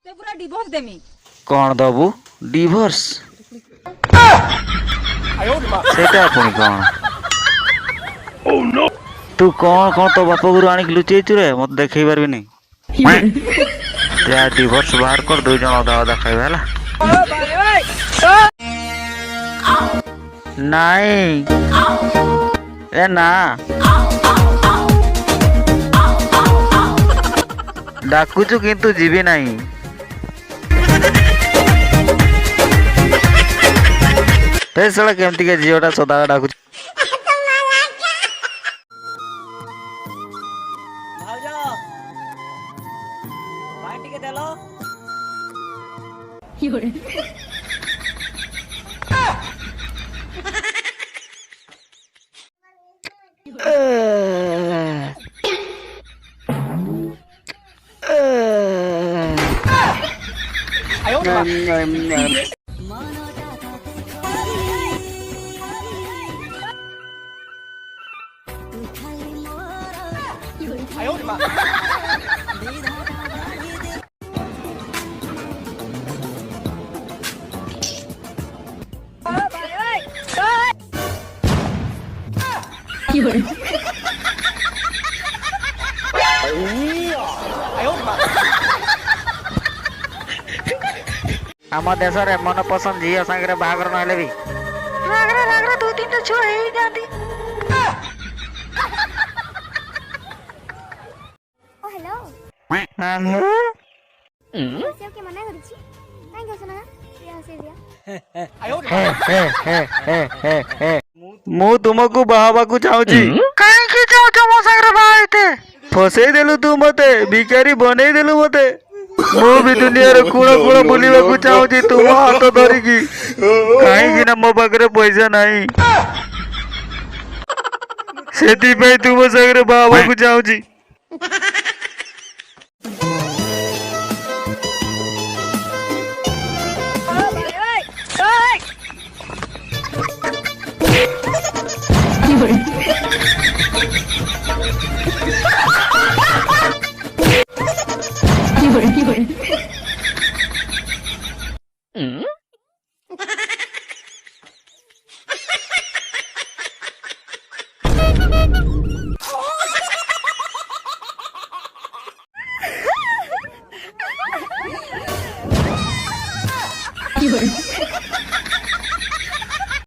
ते पूरा डिवोर्स देमी। कौन दबु डिवोर्स सेटा पुणी कौन तू कौन कौन तो बाप गुरु आनिक लुचेचु रे मत देखई पारबिनी या डिवोर्स बाहर कर दो जन अदा अदा खाइबा हला नहीं ए ना डाकुचु किंतु जीवी नहीं ते सला केमती के जियोटा सदा डाकुचु भाउजो पानी टिके देलो आम देश रे मन पसंद झील सांगे बाहागर ना भी दो तीन छुआ जाती मु तुमको बाहबा को चाहूची कहीं चाहूच मो सांगे बाहते फसई देलु तू मते भिखारी बनई देलु मते मु भी दुनिया रे कुण कुण बुलिबा को चाहूची तुम हाथ धरिकी कहीं ना मो पाखरे पैसा नहीं सेती पे तुम सांगे बाहबा को चाहूची Hey!